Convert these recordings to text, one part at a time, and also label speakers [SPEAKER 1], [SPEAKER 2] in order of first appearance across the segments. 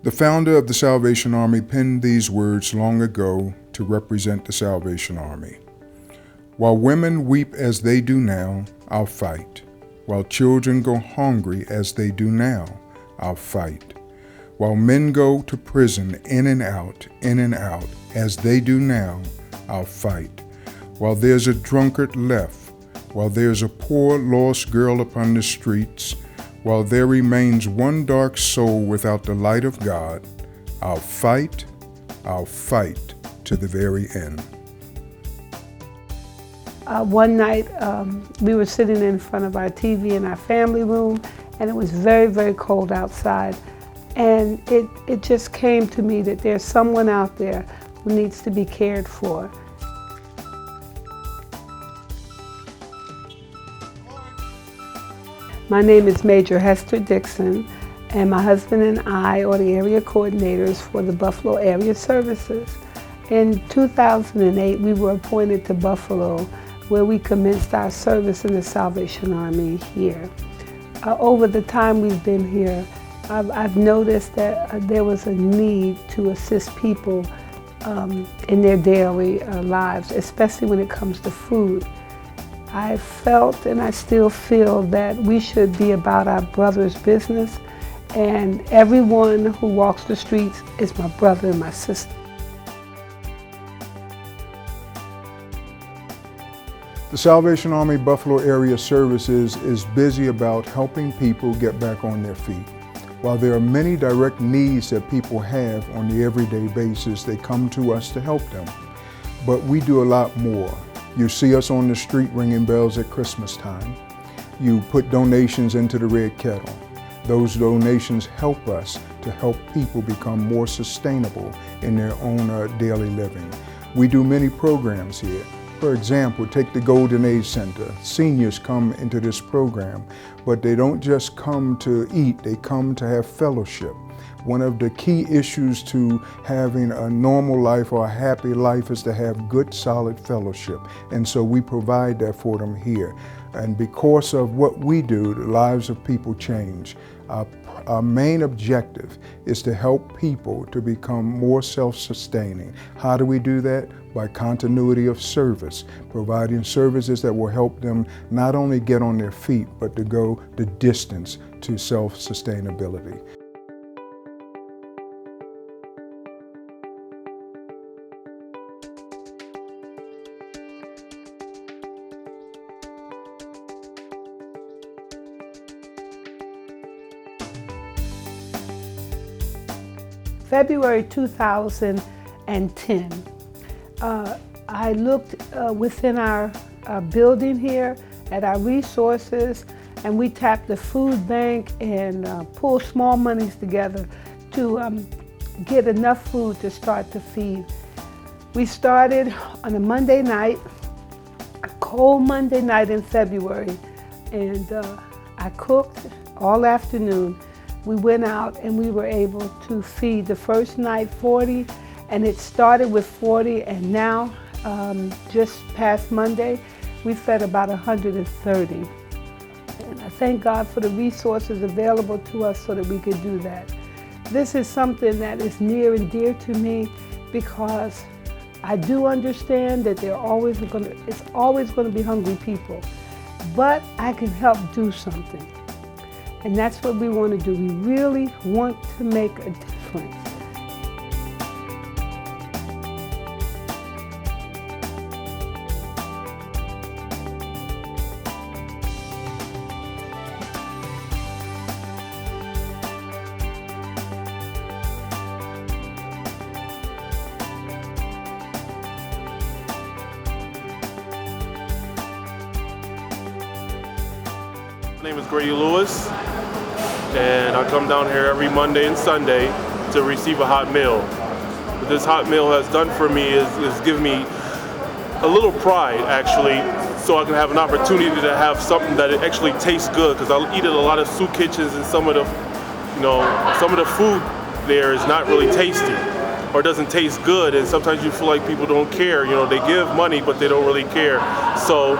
[SPEAKER 1] The founder of the Salvation Army penned these words long ago to represent the Salvation Army. While women weep as they do now, I'll fight. While children go hungry as they do now, I'll fight. While men go to prison in and out, as they do now, I'll fight. While there's a drunkard left, while there's a poor lost girl upon the streets, while there remains one dark soul without the light of God, I'll fight to the very end.
[SPEAKER 2] One night, we were sitting in front of our TV in our family room, and it was very, very cold outside. And it just came to me that there's someone out there who needs to be cared for. My name is Major Hester Dixon, and my husband and I are the area coordinators for the Buffalo Area Services. In 2008, we were appointed to Buffalo, where we commenced our service in the Salvation Army here. Over the time we've been here, I've noticed that there was a need to assist people in their daily lives, especially when it comes to food. I felt and I still feel that we should be about our brother's business, and everyone who walks the streets is my brother and my sister.
[SPEAKER 1] The Salvation Army Buffalo Area Services is busy about helping people get back on their feet. While there are many direct needs that people have on the everyday basis, they come to us to help them. But we do a lot more. You see us on the street ringing bells at Christmas time. You put donations into the Red Kettle. Those donations help us to help people become more sustainable in their own daily living. We do many programs here. For example, take the Golden Age Center. Seniors come into this program, but they don't just come to eat, they come to have fellowship. One of the key issues to having a normal life or a happy life is to have good, solid fellowship. And so we provide that for them here. And because of what we do, the lives of people change. Our main objective is to help people to become more self-sustaining. How do we do that? By continuity of service, providing services that will help them not only get on their feet, but to go the distance to self-sustainability.
[SPEAKER 2] February 2010, I looked within our building here at our resources, and we tapped the food bank and pulled small monies together to get enough food to start to feed. We started on a Monday night, a cold Monday night in February, and I cooked all afternoon. We went out and we were able to feed the first night 40, and it started with 40, and now just past Monday we fed about 130. And I thank God for the resources available to us so that we could do that. This is something that is near and dear to me because I do understand that it's always going to be hungry people, but I can help do something. And that's what we want to do. We really want to make a difference.
[SPEAKER 3] My name is Grady Lewis, and I come down here every Monday and Sunday to receive a hot meal. What this hot meal has done for me is give me a little pride, actually, so I can have an opportunity to have something that it actually tastes good, because I eat at a lot of soup kitchens, and some of the food there is not really tasty or doesn't taste good, and sometimes you feel like people don't care. They give money, but they don't really care. So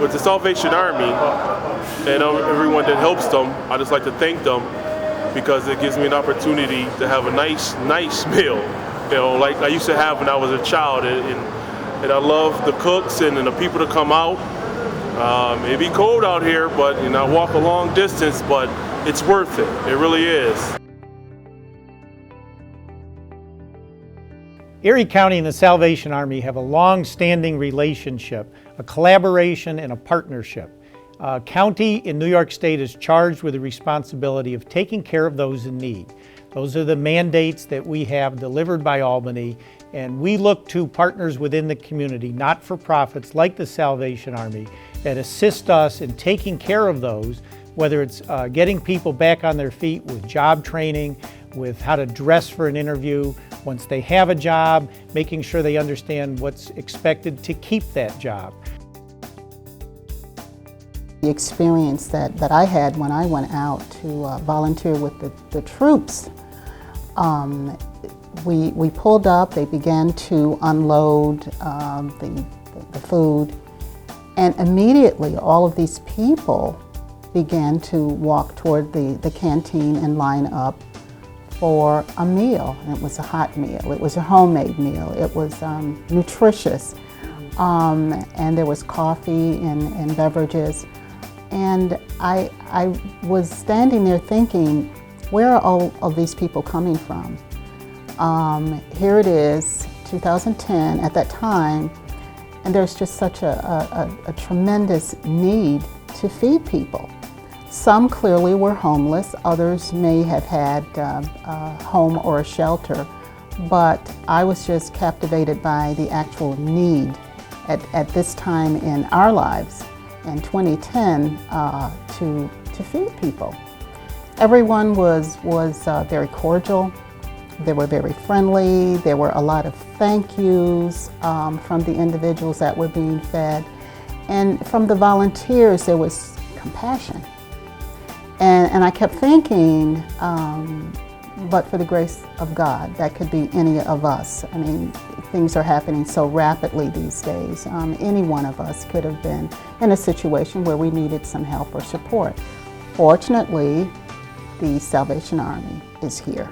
[SPEAKER 3] with the Salvation Army and everyone that helps them, I just like to thank them because it gives me an opportunity to have a nice meal, you know, like I used to have when I was a child. And I love the cooks and the people to come out. It'd be cold out here, but you know, I walk a long distance, but it's worth it. It really is.
[SPEAKER 4] Erie County and the Salvation Army have a long-standing relationship, a collaboration and a partnership. County in New York State is charged with the responsibility of taking care of those in need. Those are the mandates that we have delivered by Albany, and we look to partners within the community, not-for-profits like the Salvation Army, that assist us in taking care of those, whether it's getting people back on their feet with job training, with how to dress for an interview, once they have a job, making sure they understand what's expected to keep that job.
[SPEAKER 5] The experience that I had when I went out to volunteer with the troops, we pulled up, they began to unload the food, and immediately all of these people began to walk toward the canteen and line up for a meal. And it was a hot meal, it was a homemade meal, it was nutritious, and there was coffee and beverages. And I was standing there thinking, where are all of these people coming from? Here it is, 2010, at that time, and there's just such a tremendous need to feed people. Some clearly were homeless, others may have had a home or a shelter, but I was just captivated by the actual need at this time in our lives, in 2010, to feed people. Everyone was very cordial, they were very friendly, there were a lot of thank yous from the individuals that were being fed, and from the volunteers there was compassion. And I kept thinking, but for the grace of God, that could be any of us. I mean, things are happening so rapidly these days. Any one of us could have been in a situation where we needed some help or support. Fortunately, the Salvation Army is here.